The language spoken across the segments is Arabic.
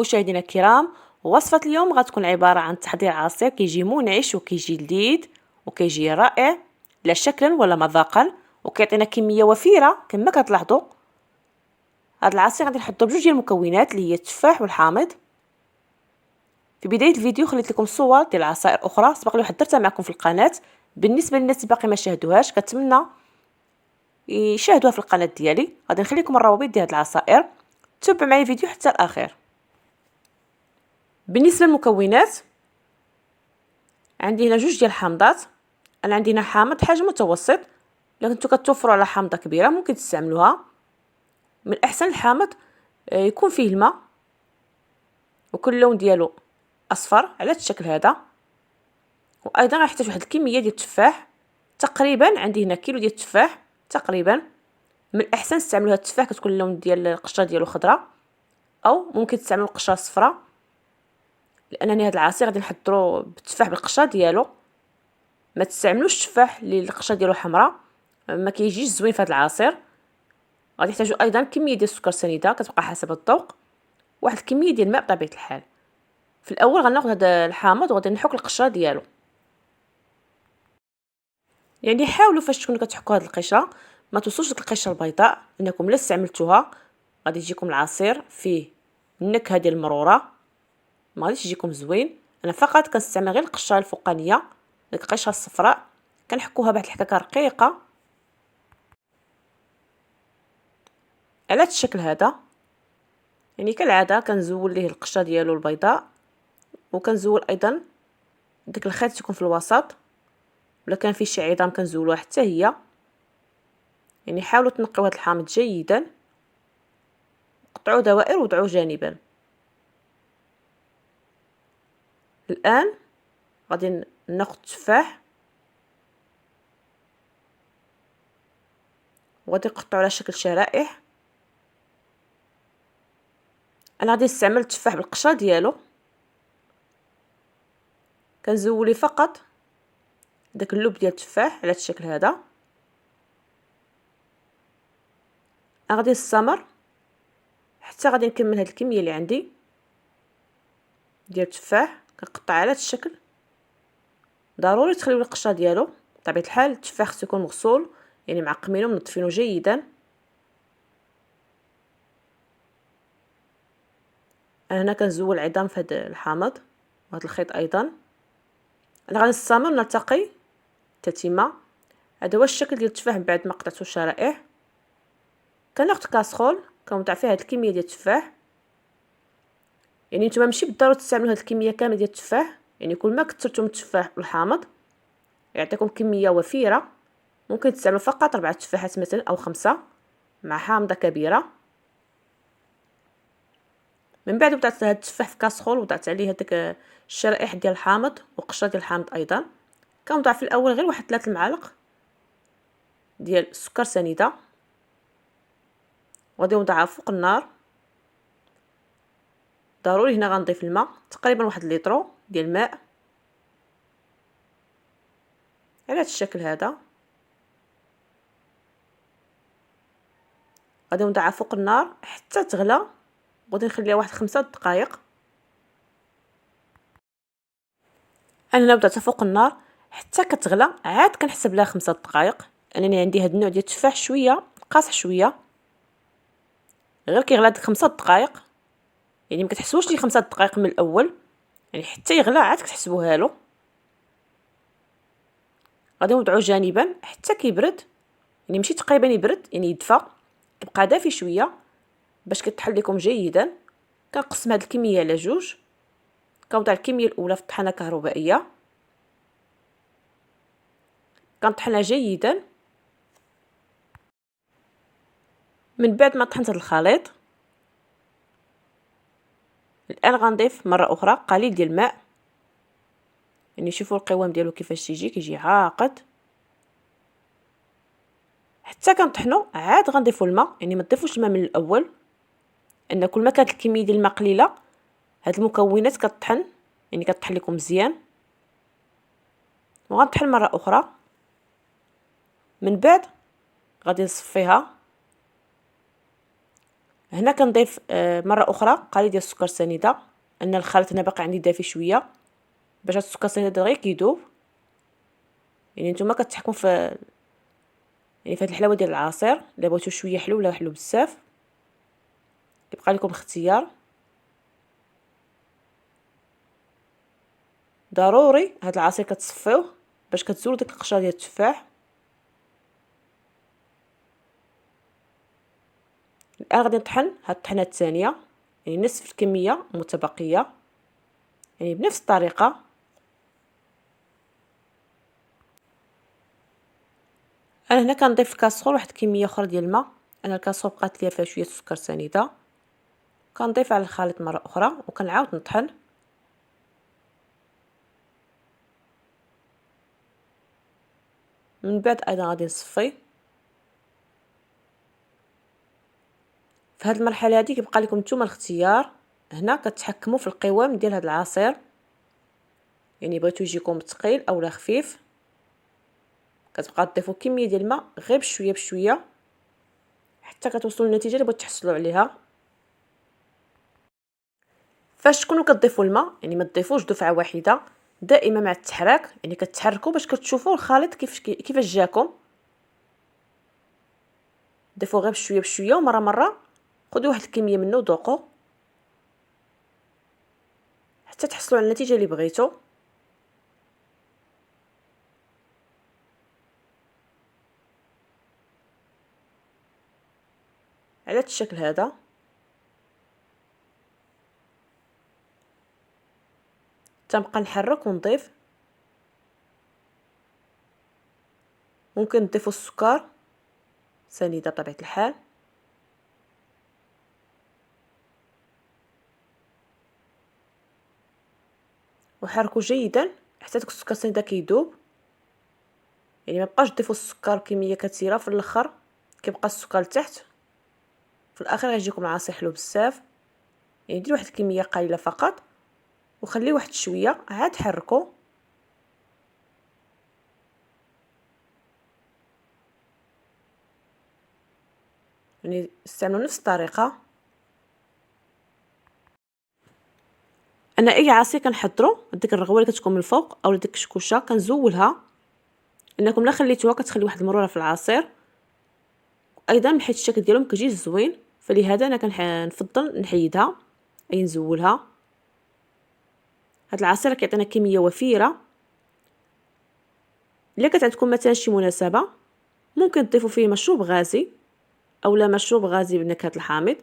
مشاهدينا الكرام، وصفة اليوم غتكون عبارة عن تحضير عصير كيجي منعش وكيجي لذيذ وكيجي رائع لا شكلا ولا مذاقا، وكيعطينا كمية وفيرة كما كتلاحظوا. هذا العصير غادي نحطو بجوج ديال المكونات اللي هي التفاح والحامض. في بداية الفيديو خليت لكم صور ديال عصائر اخرى سبق لي حضرتها معكم في القناة. بالنسبة للناس اللي باقي ما شاهدوهاش كنتمنى يشاهدوها في القناة ديالي. غادي نخلي لكم الروابط ديال هاد العصائر، تابعوا معايا الفيديو حتى الاخير. بالنسبه للمكونات عندي هنا جوج ديال الحامضات. انا عندي هنا حامض حجم متوسط، الا كنتو كتوفروا على حامضه كبيره ممكن تستعملوها. من الاحسن الحامض يكون فيه الماء وكل لون ديالو اصفر على هذا الشكل هذا. وايضا غنحتاج واحد الكميه ديال التفاح، تقريبا عندي هنا كيلو ديال التفاح تقريبا. من الاحسن تستعملوا هذا التفاح كتكون اللون ديال القشره ديالو خضراء، او ممكن تستعملوا القشره الصفراء، لانني هذا العصير غادي نحضروا بالتفاح بالقشره ديالو. ما تستعملوش التفاح اللي القشره ديالو حمراء، ما كيجيش زوين في هذا العصير. غادي تحتاجوا ايضا كميه ديال السكر سنيده كتبقى حسب الذوق، واحد الكميه ديال الماء بطبيعه الحال. في الاول غناخذ هذا الحامض وغادي نحك القشره ديالو. يعني حاولوا فاش تكونوا كتحكوا هذه القشره ما توصلوش ديك القشره البيضاء، لانكم الا استعملتوها غادي يجيكم العصير فيه النكهه ديال المروره، ما غاديش يجيكم زوين. انا فقط كنستعمل غير القشره الفوقانيه، ديك القشره الصفراء كنحكوها بواحد الحكاكه رقيقه على هذا الشكل هذا. يعني كالعاده كنزول ليه القشره ديالو البيضاء، وكنزول ايضا داك الخيط تكون في الوسط، ولا كان فيه شي عظام كنزولوها حتى هي. يعني حاولوا تنقيو هذا الحامض جيدا، قطعوا دوائر وضعوه جانبا. الان غادي ناخذ التفاح وغادي نقطعو على شكل شرائح. انا غادي نستعمل التفاح بالقشره ديالو، كنزولي فقط داك اللب ديال التفاح على هذا الشكل هذا. غادي نستمر حتى غادي نكمل هاد الكميه اللي عندي ديال التفاح. كنقطع على هذا الشكل. ضروري تخليو القشره ديالو بطبيعه الحال. التفاح خصو يكون مغسول، يعني معقمينه ومنظفينه جيدا. انا هنا كنزول العظام في هذا الحامض وهذا الخيط ايضا. انا غادي نستمر نلتقي تتمه. هذا هو الشكل ديال التفاح بعد ما قطعته شرائح. كناخذ كاسرول كنوضع فيها هذه الكميه ديال التفاح. يعني نتوما ماشي بالضروره تستعملوا هذه الكميه كامله ديال التفاح، يعني كل ما كثرتوا من التفاح والحامض يعطيكم كميه وفيره. ممكن تستعملوا فقط 4 تفاحات مثلا او 5 مع حامضه كبيره. من بعد وضعت هذا التفاح في كاسرول، وضعت عليه هذيك الشرائح ديال الحامض وقشره ديال الحامض ايضا. كنوضع في الاول غير واحد 3 معالق ديال السكر سنيده، وغادي نوضعها فوق النار. ضروري هنا غنضيف الماء تقريبا واحد لتر ديال الماء على هذا الشكل هذا. غادي نوضعها فوق النار حتى تغلى، وغادي نخليها واحد 5 دقائق. انا وضعتها فوق النار حتى كتغلى، عاد كنحسب لها 5 دقائق. انني عندي هاد النوع ديال التفاح شويه قاصح شويه، غير كيغلى ديك 5 دقائق. يعني ما كتحسبوش لي 5 دقائق من الاول، يعني حتى يغلى عاد كتحسبوها له. غادي نوضعوه جانبا حتى كيبرد، يعني ماشي تقريبا يبرد، يعني يدفى، كيبقى دافي شويه باش كيطحن لكم جيدا. كنقسم هاد الكميه على جوج. كنوضع الكميه الاولى في الطحانه الكهربائيه، كنطحنها جيدا. من بعد ما طحنت هاد الخليط الان غنضيف مره اخرى قليل ديال الماء. يعني شوفوا القوام ديالو كيفاش كيجي عاقد. حتى كنطحنوا عاد غنضيفوا الماء، يعني ما تضيفوش الماء من الاول، ان كل ما كانت الكميه ديال الماء قليله هاد المكونات كطحن، يعني كطحن لكم مزيان. وغنطحن مره اخرى. من بعد غادي نصفيها. هنا كنضيف مره اخرى قليل ديال السكر سنيده، ان الخليط هنا باقي عندي دافي شويه باش هاد السكر السنيده غير كيذوب. يعني نتوما كتحكموا في هاد الحلاوه ديال العصير، الا بغيتو شويه حلو ولا حلو بزاف كيبقى لكم الاختيار. ضروري هاد العصير كتصفيوه باش كتزولوا ديك القشره ديال التفاح. الان غادي نطحن هاد الطحنه الثانيه، يعني نصف الكميه متبقيه، يعني بنفس الطريقه. انا هنا كنضيف الكاسرول واحد الكميه اخرى ديال الماء. انا الكاسرول بقات ليا فيها شويه سكر سنيده، كنضيف على الخليط مره اخرى وكنعاود نطحن. من بعد ايضا غادي نصفي. في هذه المرحله هذه كيبقى لكم نتوما الاختيار، هنا كتحكموا في القوام ديال هذا العصير، يعني بغيتو يجيكم ثقيل اولا خفيف كتبقاو تضيفوا كميه ديال الماء غير بشويه بشويه حتى كتوصلوا للنتيجه اللي بغيتو تحصلوا عليها. فاش تكونوا كتضيفوا الماء يعني ما تضيفوش دفعه واحده، دائما مع التحراك، يعني كتحركوا باش كتشوفوا الخليط كيفاش جاكم. ضيفوا غير بشويه بشويه ومره مره خذوا واحد الكميه منه وذوقوا حتى تحصلوا على النتيجه اللي بغيتو. على هذا الشكل هذا تنبقى نحرك ونضيف. ممكن تضيفوا السكر سنيده بطبيعه الحال، وحركوا جيدا حتى داك السكر السنيده كيذوب. يعني ما بقاش تضيفوا السكر كميه كثيره في الاخر كيبقى السكر لتحت، في الاخر غيجيكم العصير حلو بزاف. يعني ديروا واحد الكميه قليله فقط وخليه واحد شويه عاد حركوا. يعني استعملوا نفس الطريقه. انا اي عصير كنحضروا ديك الرغوه اللي كتكون من الفوق او ديك الشكوشه كنزولها، انكم لا خليتوها كتخلي واحد المروره في العصير، ايضا حيت الشكل ديالهم كيجي زوين، فلهذا انا كنفضل نحيدها اي نزولها. هاد العصير كيعطينا كميه وفيره. الا كانت عندكم مثلا شي مناسبه ممكن تضيفوا فيه مشروب غازي او لا مشروب غازي بنكهه الحامض،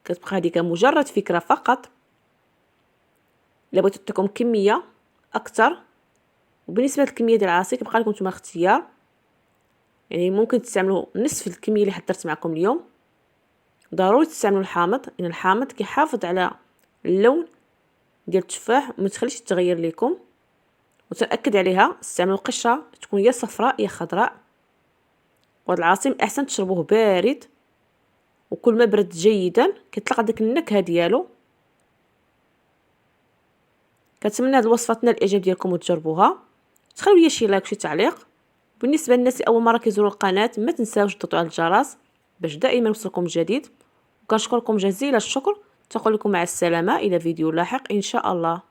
كتبقى هذيك مجرد فكره فقط. الا بغيتو تعطيكم كميه اكثر وبالنسبه للكميه ديال العصير كيبقى لكم نتوما اختيار، يعني ممكن تستعملوا نصف الكميه اللي حضرت معكم اليوم. ضروري تستعملوا الحامض، لان الحامض كيحافظ على اللون ديال التفاح وما تخليش يتغير لكم. وتاكد عليها استعملوا قشره تكون يا صفراء يا خضراء. وهذا العصير احسن تشربوه بارد، وكل ما برد جيدا كتلقى ديك النكهه ديالو. كنتمنى هذه الوصفه تنال الاعجاب ديالكم وتجربوها. تخليو لي شي لايك وشي تعليق. بالنسبه للناس اللي اول مره كيزوروا القناه ما تنساوش تضغطوا على الجرس باش دائما يوصلكم جديد. وكنشكركم جزيل الشكر، تقول لكم مع السلامه الى فيديو لاحق ان شاء الله.